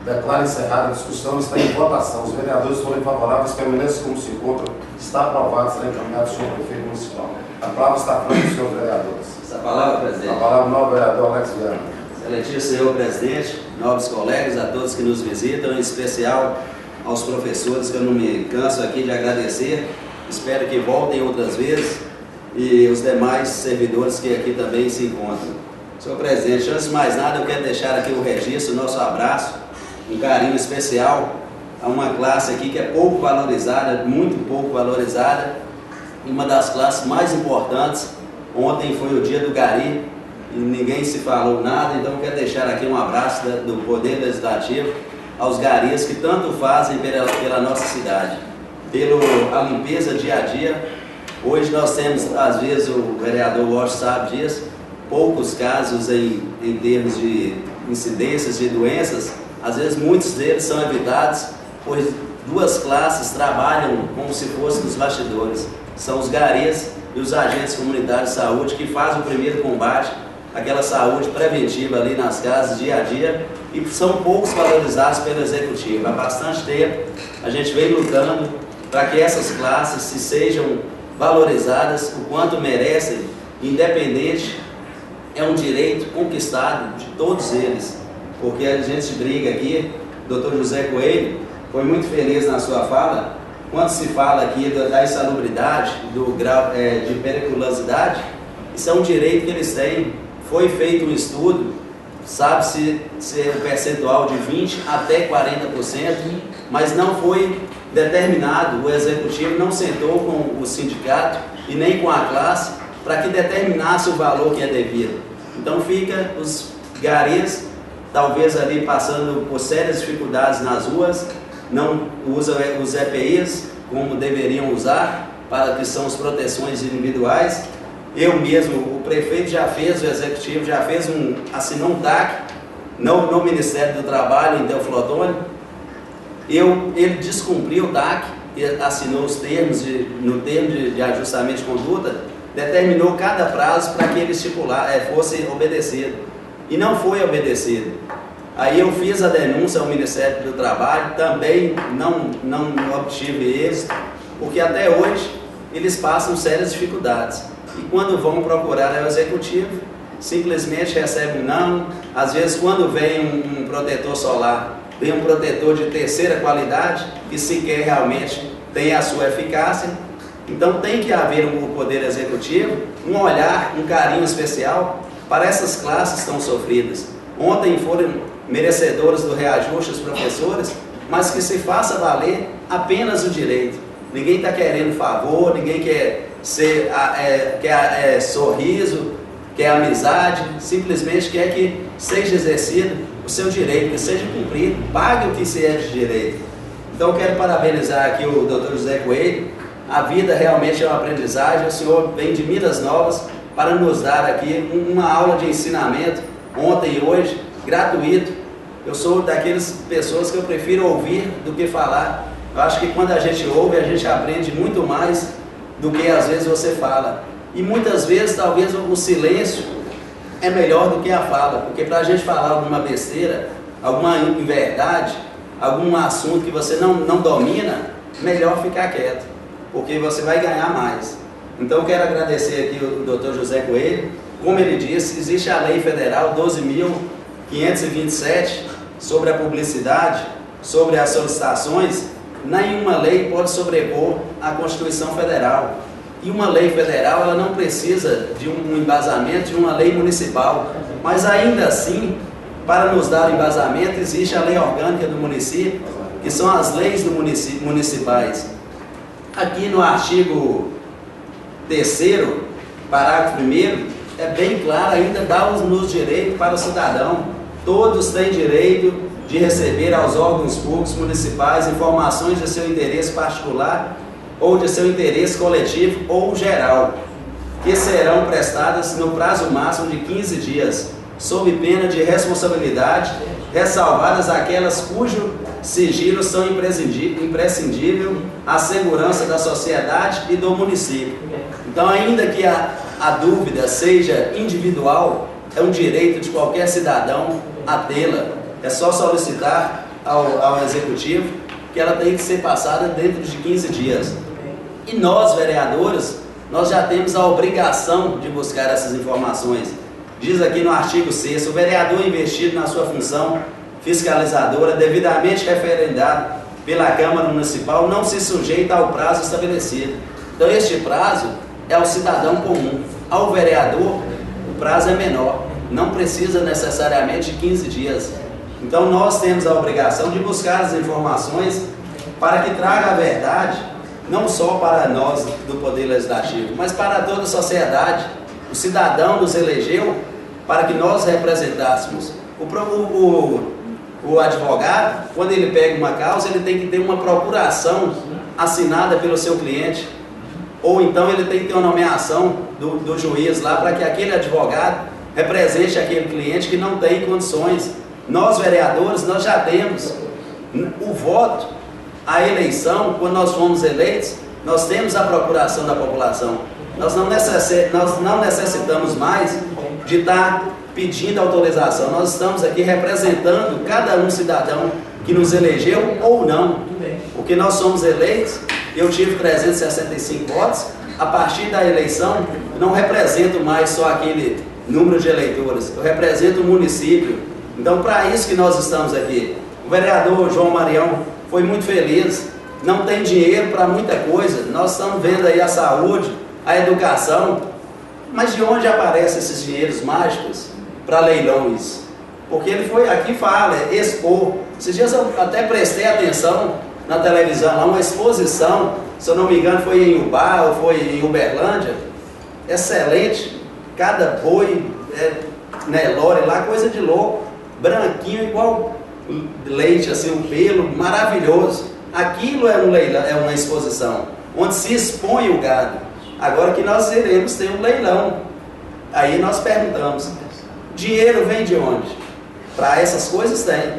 declaro encerrada a discussão, está em votação. Os vereadores forem favoráveis, permanecem como se encontram. Está aprovado, será encaminhado ao senhor prefeito municipal. A palavra está para os senhores vereadores. Essa palavra, presidente. A palavra ao vereador Alex Viana. Excelentíssimo senhor presidente, nobres colegas, a todos que nos visitam, em especial aos professores, que eu não me canso aqui de agradecer. Espero que voltem outras vezes e os demais servidores que aqui também se encontram. Senhor presidente, antes de mais nada, eu quero deixar aqui o registro, o nosso abraço, um carinho especial a uma classe aqui que é pouco valorizada, muito pouco valorizada, uma das classes mais importantes. Ontem foi o dia do Gari e ninguém se falou nada, então eu quero deixar aqui um abraço do Poder Legislativo aos garis que tanto fazem pela nossa cidade, pela limpeza dia a dia. Hoje nós temos, às vezes o vereador Washington sabe disso, poucos casos em termos de incidências de doenças. Às vezes muitos deles são evitados, pois duas classes trabalham como se fossem nos bastidores. São os garis e os agentes comunitários de saúde que fazem o primeiro combate, aquela saúde preventiva ali nas casas dia a dia, e são poucos valorizados pelo executivo. Há bastante tempo a gente vem lutando para que essas classes se sejam valorizadas o quanto merecem, independente, é um direito conquistado de todos eles, porque a gente briga aqui. Dr. José Coelho foi muito feliz na sua fala, quando se fala aqui da insalubridade, do grau de periculosidade. Isso é um direito que eles têm. Foi feito um estudo, sabe-se ser um percentual de 20% até 40%, mas não foi determinado, o executivo não sentou com o sindicato e nem com a classe para que determinasse o valor que é devido. Então fica os garis, talvez ali passando por sérias dificuldades nas ruas, não usam os EPIs como deveriam usar, para que são as proteções individuais. Eu mesmo, o prefeito já fez, o executivo já fez assinou um TAC no Ministério do Trabalho, em Teoflotone, ele descumpriu o DAC, assinou os termos, no termo de ajustamento de conduta, determinou cada prazo para que ele fosse obedecido. E não foi obedecido. Aí eu fiz a denúncia ao Ministério do Trabalho, também não obtive êxito, porque até hoje eles passam sérias dificuldades. E quando vão procurar o Executivo, simplesmente recebem um não. Às vezes, quando vem um protetor solar, vem um protetor de terceira qualidade, que sequer realmente tem a sua eficácia. Então tem que haver no Poder Executivo um olhar, um carinho especial para essas classes que estão sofridas. Ontem foram merecedoras do reajuste os professores, mas que se faça valer apenas o direito. Ninguém está querendo favor, ninguém quer sorriso, quer amizade, simplesmente quer que seja exercido o seu direito, que seja cumprido, pague o que se é de direito. Então quero parabenizar aqui o Dr. José Coelho. A vida realmente é uma aprendizagem. O senhor vem de Minas Novas para nos dar aqui uma aula de ensinamento, ontem e hoje, gratuito. Eu sou daquelas pessoas que eu prefiro ouvir do que falar. Eu acho que quando a gente ouve, a gente aprende muito mais do que às vezes você fala. E muitas vezes, talvez o silêncio é melhor do que a fala, porque para a gente falar alguma besteira, alguma inverdade, algum assunto que você não domina, melhor ficar quieto, porque você vai ganhar mais. Então quero agradecer aqui o Dr. José Coelho. Como ele disse, existe a Lei Federal 12.527 sobre a publicidade, sobre as solicitações. Nenhuma lei pode sobrepor a Constituição Federal. E uma lei federal, ela não precisa de um embasamento de uma lei municipal. Mas ainda assim, para nos dar embasamento, existe a lei orgânica do município, que são as leis do municipais. Aqui no artigo 3º, parágrafo 1º, é bem claro, ainda dá-nos direito para o cidadão. Todos têm direito de receber aos órgãos públicos municipais informações de seu interesse particular ou de seu interesse coletivo ou geral, que serão prestadas no prazo máximo de 15 dias, sob pena de responsabilidade, ressalvadas aquelas cujo sigilo são imprescindível à segurança da sociedade e do município. Então, ainda que a dúvida seja individual, é um direito de qualquer cidadão a tê-la. É só solicitar ao Executivo que ela tem que ser passada dentro de 15 dias. E nós, vereadores, nós já temos a obrigação de buscar essas informações. Diz aqui no artigo 6º, o vereador investido na sua função fiscalizadora, devidamente referendado pela Câmara Municipal, não se sujeita ao prazo estabelecido. Então este prazo é ao cidadão comum. Ao vereador, o prazo é menor, não precisa necessariamente de 15 dias. Então nós temos a obrigação de buscar as informações para que traga a verdade, não só para nós do Poder Legislativo, mas para toda a sociedade. O cidadão nos elegeu para que nós representássemos. O advogado, quando ele pega uma causa, ele tem que ter uma procuração assinada pelo seu cliente, ou então ele tem que ter uma nomeação do juiz lá para que aquele advogado represente aquele cliente que não tem condições. Nós, vereadores, nós já temos o voto, a eleição. Quando nós fomos eleitos, nós temos a procuração da população. Nós não necessitamos mais de estar pedindo autorização. Nós estamos aqui representando cada um cidadão que nos elegeu ou não. Porque nós somos eleitos, eu tive 365 votos, a partir da eleição, não represento mais só aquele número de eleitores, eu represento o município. Então, para isso que nós estamos aqui. O vereador João Marião foi muito feliz, não tem dinheiro para muita coisa, nós estamos vendo aí a saúde, a educação, mas de onde aparecem esses dinheiros mágicos para leilões? Porque ele foi aqui fala, expor. Esses dias eu até prestei atenção na televisão, lá uma exposição, se eu não me engano foi em Ubá ou foi em Uberlândia, excelente, cada boi, Nelore lá, coisa de louco, branquinho igual leite, assim, um pelo maravilhoso. Aquilo é um leilão, é uma exposição, onde se expõe o gado. Agora que nós iremos ter um leilão, aí nós perguntamos, dinheiro vem de onde? Para essas coisas tem.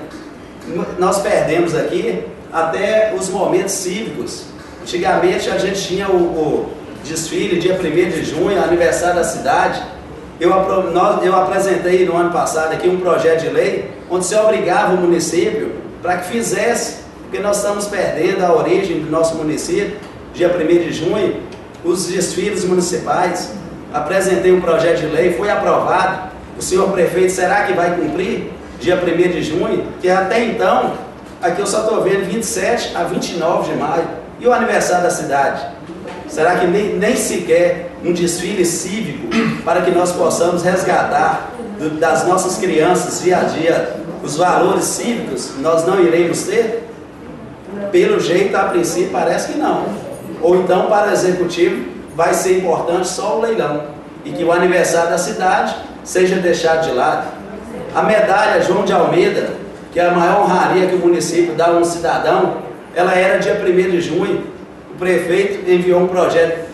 Nós perdemos aqui até os momentos cívicos. Antigamente a gente tinha o desfile, dia 1º de junho, aniversário da cidade. Eu apresentei no ano passado aqui um projeto de lei onde se obrigava o município para que fizesse, porque nós estamos perdendo a origem do nosso município, dia 1º de junho, os desfiles municipais. Apresentei um projeto de lei, foi aprovado. O senhor prefeito, será que vai cumprir dia 1º de junho? Que até então, aqui eu só estou vendo 27 a 29 de maio. E o aniversário da cidade? Será que nem sequer um desfile cívico para que nós possamos resgatar das nossas crianças dia a dia os valores cívicos nós não iremos ter? Pelo jeito, a princípio, parece que não. Ou então, para o executivo, vai ser importante só o leilão e que o aniversário da cidade seja deixado de lado. A medalha João de Almeida, que é a maior honraria que o município dá a um cidadão, ela era dia 1º de junho. O prefeito enviou um projeto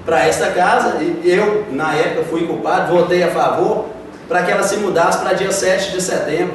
para esta casa e eu, na época, fui culpado, votei a favor para que ela se mudasse para dia 7 de setembro.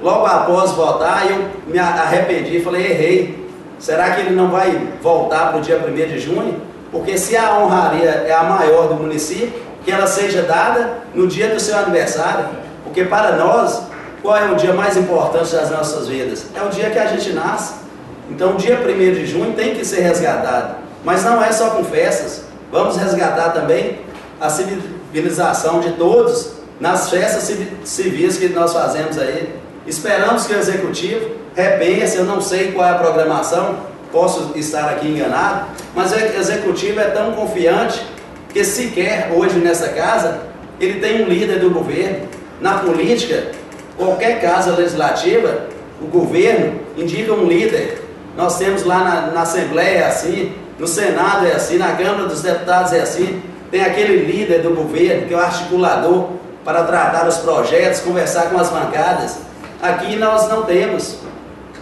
Logo após votar, eu me arrependi e falei, errei. Será que ele não vai voltar para o dia 1º de junho? Porque se a honraria é a maior do município, que ela seja dada no dia do seu aniversário. Porque para nós, qual é o dia mais importante das nossas vidas? É o dia que a gente nasce. Então, o dia 1º de junho tem que ser resgatado. Mas não é só com festas. Vamos resgatar também a civilização de todos nas festas civis que nós fazemos aí. Esperamos que o executivo repense, eu não sei qual é a programação, posso estar aqui enganado, mas o executivo é tão confiante que sequer hoje nessa casa ele tem um líder do governo. Na política, qualquer casa legislativa, o governo indica um líder. Nós temos lá na Assembleia é assim, no Senado é assim, na Câmara dos Deputados é assim. Tem aquele líder do governo que é o articulador para tratar os projetos, conversar com as bancadas. Aqui nós não temos.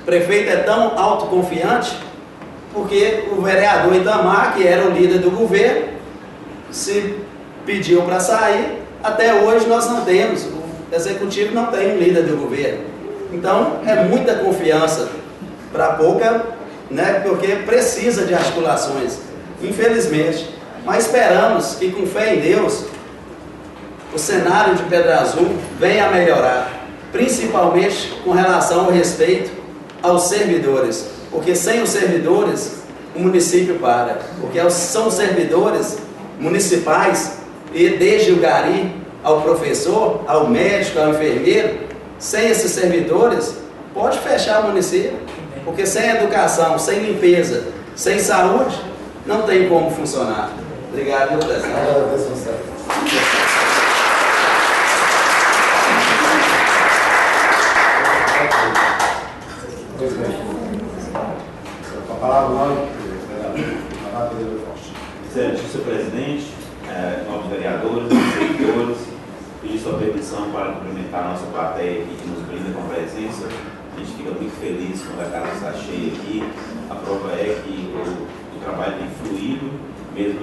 O prefeito é tão autoconfiante porque o vereador Itamar, que era o líder do governo, se pediu para sair. Até hoje nós não temos. O executivo não tem um líder do governo. Então é muita confiança para pouca, né, porque precisa de articulações, infelizmente. Mas esperamos que, com fé em Deus, o cenário de Pedra Azul venha a melhorar, principalmente com relação ao respeito aos servidores, porque sem os servidores o município para, porque são servidores municipais, e desde o gari ao professor, ao médico, ao enfermeiro, sem esses servidores pode fechar o município, porque sem educação, sem limpeza, sem saúde, não tem como funcionar. Obrigado, meu presidente. Com a palavra, nome, Excelentíssimo presidente, novos vereadores, servidores, pedir sua permissão para cumprimentar a nossa plateia aqui que nos brinda com a presença. A gente fica muito feliz quando a casa está cheia aqui. A prova é que o trabalho tem fluído, mesmo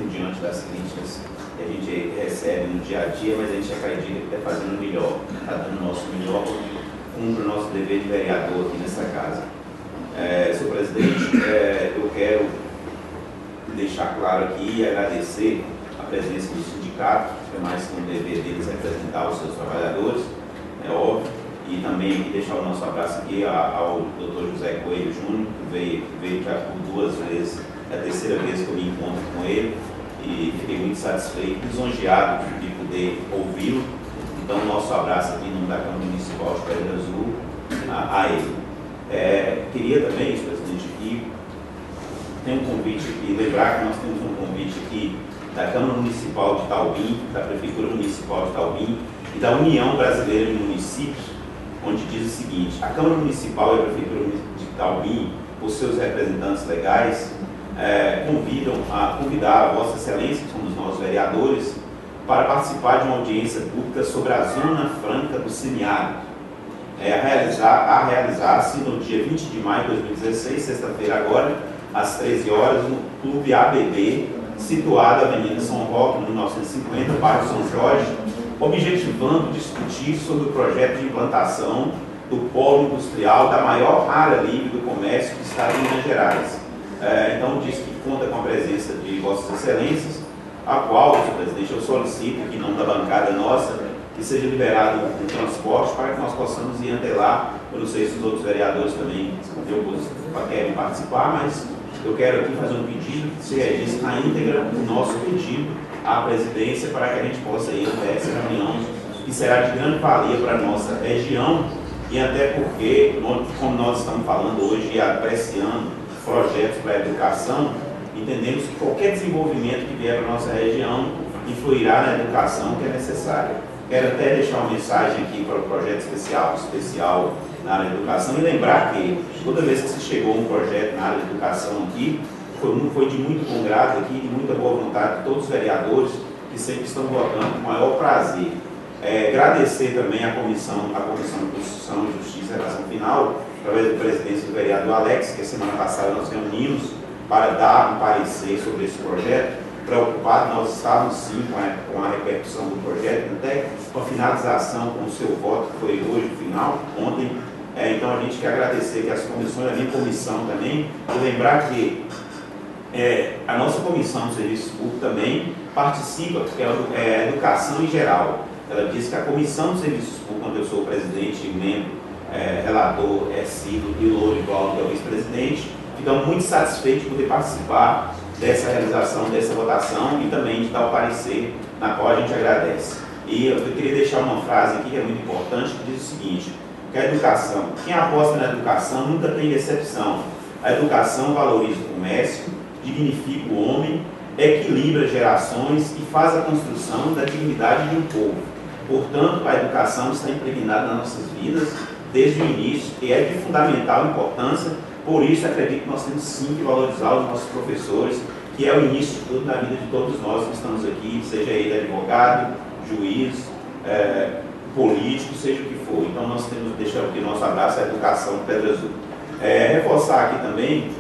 diante das críticas que a gente recebe no dia a dia, mas a gente acredita que está fazendo o melhor, está dando o nosso melhor, cumpre o nosso dever de vereador aqui nessa casa. Senhor presidente, eu quero deixar claro aqui e agradecer a presença do sindicato, que é mais que um dever deles representar os seus trabalhadores, é óbvio, e também aqui deixar o nosso abraço aqui ao Dr. José Coelho Júnior, que veio já por 2 vezes, é a 3ª vez que eu me encontro com ele, e fiquei muito satisfeito, lisonjeado de poder ouvi-lo. Então, o nosso abraço aqui no da Câmara Municipal de Pedra Azul a ele. Queria também, senhor presidente, aqui, tem um convite aqui, lembrar que nós temos um convite aqui da Câmara Municipal de Taubim, da Prefeitura Municipal de Taubim e da União Brasileira de Municípios, onde diz o seguinte: a Câmara Municipal e a Prefeitura de Taubim, os seus representantes legais, convidar a Vossa Excelência, que são os nossos vereadores, para participar de uma audiência pública sobre a Zona Franca do Semiárido, a realizar-se no dia 20 de maio de 2016, sexta-feira agora, às 13 horas, no Clube ABB, situado na Avenida São Roque, no 1950, bairro São Jorge, objetivando discutir sobre o projeto de implantação do polo industrial da maior área livre do comércio que está em Minas Gerais. Então, diz que conta com a presença de Vossas Excelências, a qual, senhor presidente, eu solicito que, em nome da bancada nossa, que seja liberado o transporte para que nós possamos ir até lá. Eu não sei se os outros vereadores também querem participar, mas eu quero aqui fazer um pedido que se registre na íntegra o nosso pedido à presidência para que a gente possa ir até essa reunião, que será de grande valia para a nossa região, e até porque, como nós estamos falando hoje e apreciando projetos para a educação, entendemos que qualquer desenvolvimento que vier para a nossa região influirá na educação que é necessária. Quero até deixar uma mensagem aqui para o projeto especial na área de educação e lembrar que toda vez que se chegou um projeto na área de educação aqui, foi de muito bom grado aqui, de muita boa vontade de todos os vereadores que sempre estão votando com o maior prazer. Agradecer também à Comissão de Constituição e Justiça e Relação Final, através da presidência do vereador Alex, que a semana passada nós reunimos para dar um parecer sobre esse projeto. Preocupado, nós estávamos sim com a repercussão do projeto, até com a finalização, com o seu voto, que foi hoje o final, ontem. Então a gente quer agradecer que as comissões, a minha comissão também, e lembrar que a nossa comissão de serviço público também participa, porque é a educação em geral. Ela diz que a comissão de serviços públicos, quando eu sou o presidente e membro, relator, Cido e Lourival, que é o vice-presidente, ficamos muito satisfeitos de poder participar dessa realização, dessa votação e também de dar o parecer, na qual a gente agradece. E eu queria deixar uma frase aqui que é muito importante, que diz o seguinte, que a educação, quem aposta na educação nunca tem decepção. A educação valoriza o comércio, dignifica o homem, equilibra gerações e faz a construção da dignidade de um povo. Portanto, a educação está impregnada nas nossas vidas desde o início e é de fundamental importância. Por isso, acredito que nós temos sim que valorizar os nossos professores, que é o início de tudo na vida de todos nós que estamos aqui, seja ele advogado, juiz, político, seja o que for. Então, nós temos que deixar aqui nosso abraço à educação Pedra Azul. Reforçar aqui também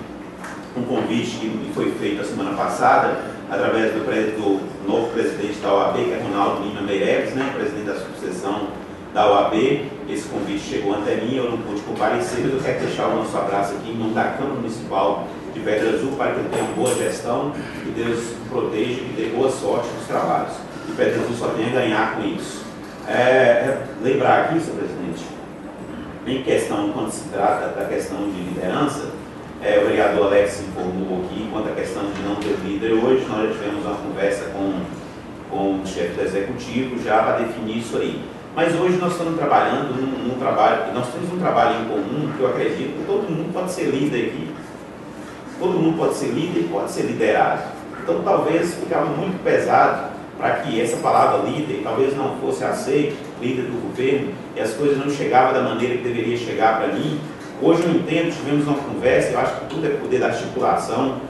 um convite que foi feito a semana passada, através do novo presidente da OAB, que é Ronaldo Lima Meireles, presidente da subseção da OAB. Esse convite chegou até mim, eu não pude comparecer, mas eu quero deixar o nosso abraço aqui em nome da Câmara Municipal de Pedra Azul, para que ele tenha uma boa gestão, que Deus o proteja e que dê boa sorte nos trabalhos. E Pedra Azul só tem a ganhar com isso. Lembrar aqui, senhor presidente, em questão, quando se trata da questão de liderança, o vereador Alex informou aqui quanto à questão de não ter líder. Hoje nós já tivemos uma conversa com o chefe do executivo já para definir isso aí. Mas hoje nós estamos trabalhando num trabalho, nós temos um trabalho em comum que eu acredito que todo mundo pode ser líder aqui. Todo mundo pode ser líder e pode ser liderado. Então talvez ficava muito pesado para que essa palavra líder talvez não fosse aceita, líder do governo, e as coisas não chegavam da maneira que deveria chegar para mim. Hoje eu entendo, tivemos uma conversa, eu acho que tudo é poder da articulação.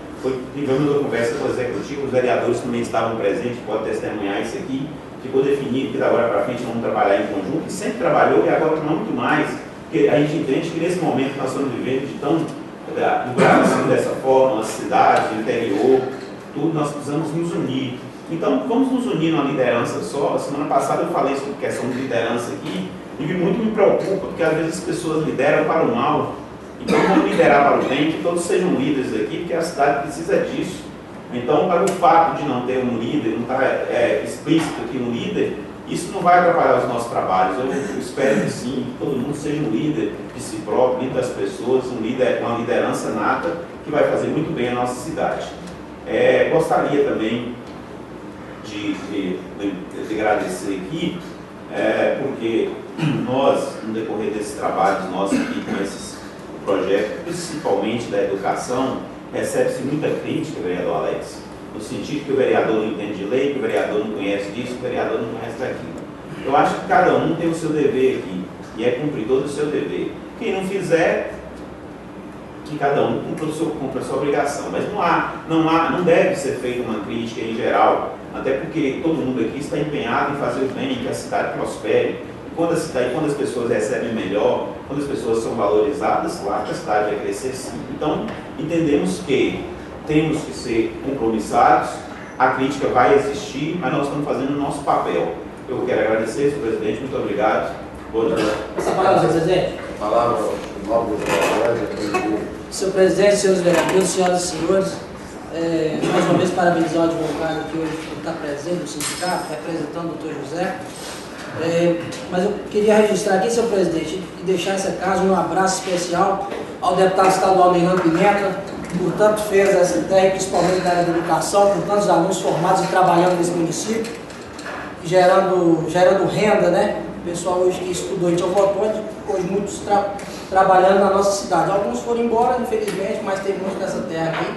Tivemos uma conversa com o executivo, os vereadores também estavam presentes, podem testemunhar isso aqui. Ficou definido que da agora para frente vamos trabalhar em conjunto, e sempre trabalhou, e agora não muito mais, porque a gente entende que nesse momento que nós estamos vivendo de tão no Brasil dessa forma, na cidade, no interior, tudo, nós precisamos nos unir. Então vamos nos unir numa liderança só. A semana passada eu falei sobre questão de liderança aqui, e muito me preocupa, porque às vezes as pessoas lideram para o mal. Então vamos liderar para o bem, que todos sejam líderes aqui, porque a cidade precisa disso. Então, para o fato de não ter um líder, não estar explícito aqui um líder, isso não vai atrapalhar os nossos trabalhos. Eu espero que sim, que todo mundo seja um líder de si próprio, líder das pessoas, uma liderança nata que vai fazer muito bem a nossa cidade. Gostaria também de agradecer aqui, porque nós, no decorrer desses trabalhos nossos aqui com esses projetos, principalmente da educação, recebe-se muita crítica, vereador Alex, no sentido que o vereador não entende de lei, que o vereador não conhece disso, que o vereador não conhece daquilo. Eu acho que cada um tem o seu dever aqui, e é cumpridor do seu dever. Quem não fizer, que cada um cumpra a sua obrigação. Mas não deve ser feita uma crítica em geral, até porque todo mundo aqui está empenhado em fazer o bem, que a cidade prospere. Quando as pessoas recebem melhor, quando as pessoas são valorizadas, claro que a cidade vai crescer sim. Então, entendemos que temos que ser compromissados, a crítica vai existir, mas nós estamos fazendo o nosso papel. Eu quero agradecer, senhor presidente, muito obrigado. Boa noite. Essa palavra, senhor presidente. palavra ao nobre vereador. Senhor presidente, senhores vereadores, senhoras e senhores, mais uma vez parabenizar o advogado que hoje está presente no sindicato, representando o doutor José. Mas eu queria registrar aqui, senhor presidente, e deixar essa casa um abraço especial ao deputado estadual Neilão Pimenta, por tanto fez essa terra, principalmente na área da educação, por tantos alunos formados e trabalhando nesse município, gerando renda, né? O pessoal hoje que estudou em Teoflotone, hoje muitos trabalhando na nossa cidade. Alguns foram embora, infelizmente, mas tem muitos dessa terra aqui.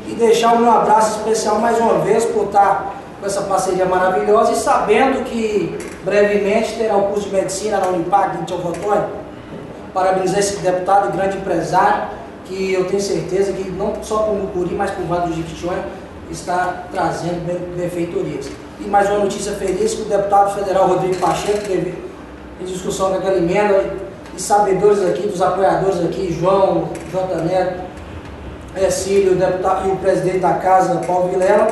E deixar o meu abraço especial mais uma vez por estar com essa parceria maravilhosa e sabendo que brevemente terá o curso de medicina na Unipac em Teoflotone. Parabenizar esse deputado e grande empresário, que eu tenho certeza que não só por Mucuri, mas por Vale do Jequitinhonha, está trazendo benfeitorias. E mais uma notícia feliz que o deputado federal Rodrigo Pacheco teve em discussão com aquela emenda, e sabedores aqui, dos apoiadores aqui, João, J. Neto, Cílio, o deputado e o presidente da casa, Paulo Vilela,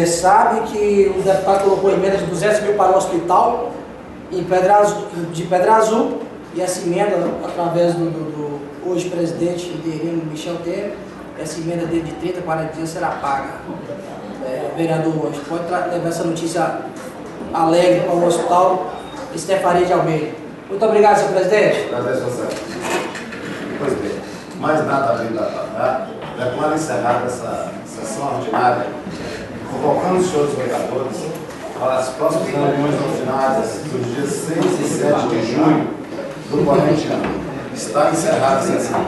sabe que o deputado colocou emenda de 200 mil para o hospital de Pedra Azul, e essa emenda, através do hoje presidente interino Michel Temer, essa emenda dele de 30 a 40 dias será paga. Vereador, a gente pode levar essa notícia alegre para o hospital Estefaria de Almeida. Muito obrigado, senhor presidente. Agradeço, José. Pois bem, mais nada a vir da tarde. Declaro encerrada essa sessão ordinária, convocando os senhores vereadores para as próximas reuniões ordinárias dos dias 6 e 7 de junho do corrente ano. Está encerrada a sessão.